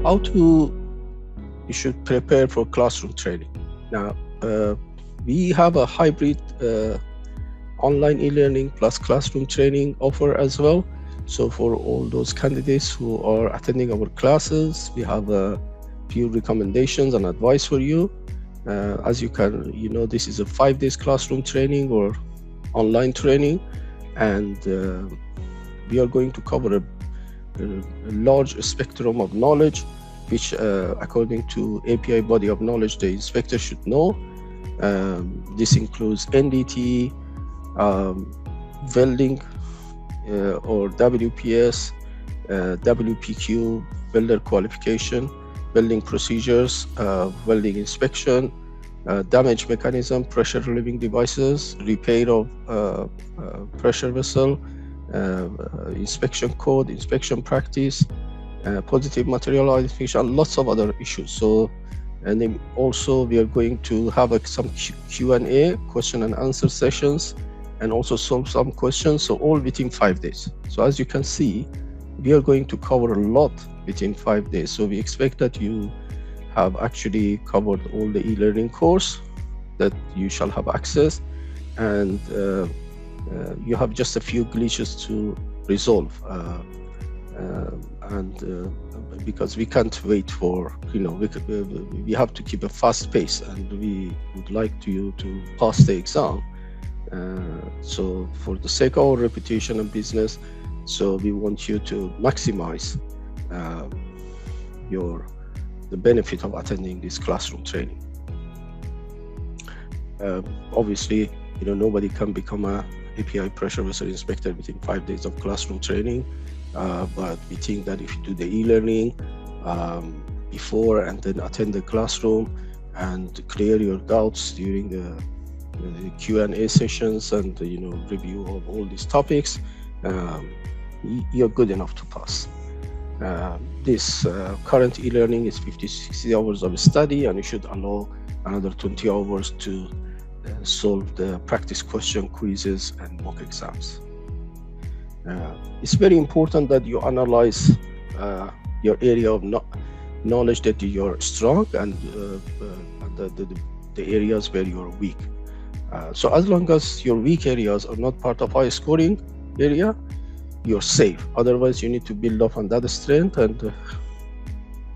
how you should prepare for classroom training. Now, we have a hybrid online e-learning plus classroom training offer as well. So for all those candidates who are attending our classes, we have a few recommendations and advice for you. As you know, this is a 5 days classroom training or online training, and we are going to cover a large spectrum of knowledge, which according to API body of knowledge, the inspector should know. This includes NDT, welding or WPS, WPQ, welder qualification, welding procedures, welding inspection, damage mechanism, pressure relieving devices, repair of pressure vessel, inspection code, inspection practice, positive material identification, lots of other issues. So, and then also we are going to have some Q&A, question and answer sessions, and also solve some questions, so all within 5 days. So as you can see, we are going to cover a lot within 5 days. So we expect that you have actually covered all the e-learning course that you shall have access, and you have just a few glitches to resolve. Because we can't wait for, we have to keep a fast pace, and we would like you to pass the exam. So for the sake of our reputation and business, so we want you to maximize the benefit of attending this classroom training. Obviously, nobody can become a API pressure vessel inspector within 5 days of classroom training, but we think that if you do the e-learning before and then attend the classroom and clear your doubts during the Q&A sessions and review of all these topics, you're good enough to pass. This current e-learning is 50-60 hours of study, and you should allow another 20 hours to solve the practice question quizzes and mock exams. It's very important that you analyze your area of knowledge that you're strong and the areas where you're weak. So as long as your weak areas are not part of high scoring area, you're safe. Otherwise, you need to build up on that strength and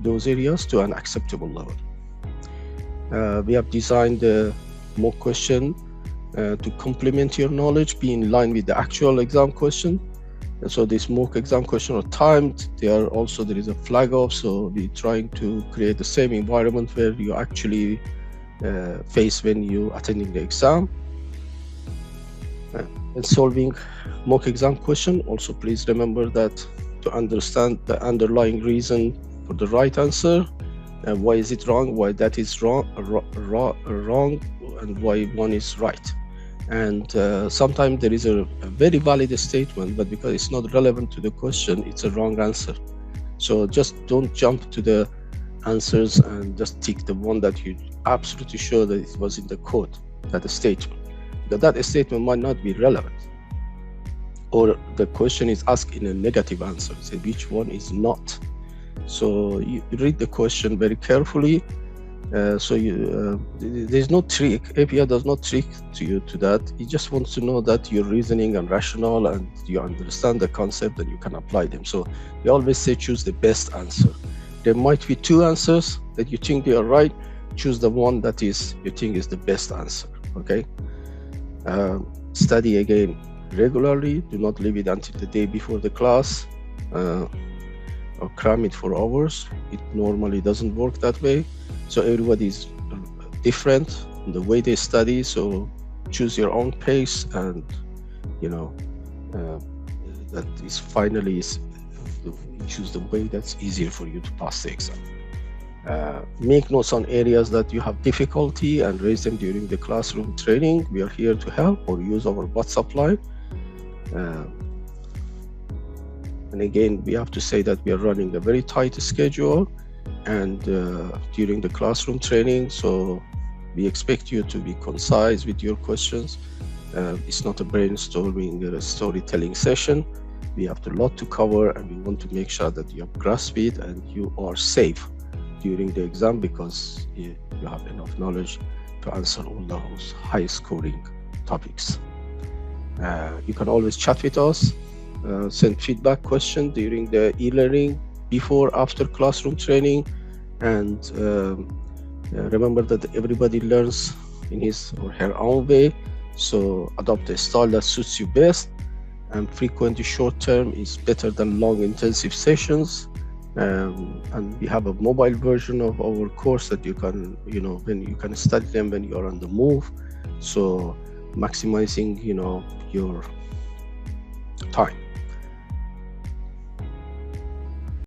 those areas to an acceptable level. We have designed the mock question to complement your knowledge, be in line with the actual exam question. And so this mock exam question are timed. There is a flag off, so we're trying to create the same environment where you actually face when you attending the exam. And solving mock exam question, also please remember that to understand the underlying reason for the right answer, and why is it wrong, why that is wrong, and why one is right. And sometimes there is a very valid statement, but because it's not relevant to the question, it's a wrong answer. So just don't jump to the answers and just tick the one that you're absolutely sure that it was in the code, that statement. That statement might not be relevant, or the question is asked in a negative answer, so which one is not. So you read the question very carefully. There's no trick. API does not trick you to that. It just wants to know that you're reasoning and rational and you understand the concept and you can apply them. So they always say choose the best answer. There might be 2 answers that you think they are right. Choose the one that you think is the best answer. Okay. Study again regularly. Do not leave it until the day before the class or cram it for hours. It normally doesn't work that way. So everybody is different in the way they study. So choose your own pace, and that is finally choose the way that's easier for you to pass the exam. Make notes on areas that you have difficulty and raise them during the classroom training. We are here to help, or use our WhatsApp line. And again, we have to say that we are running a very tight schedule and during the classroom training, so we expect you to be concise with your questions. It's not a brainstorming or a storytelling session. We have a lot to cover, and we want to make sure that you have grasp it and you are safe during the exam, because you have enough knowledge to answer all those high scoring topics. You can always chat with us, send feedback question during the e-learning, before, after classroom training, and remember that everybody learns in his or her own way, so adopt a style that suits you best, and frequent short term is better than long intensive sessions. And we have a mobile version of our course that you can, when you can study them when you are on the move, so maximizing your time.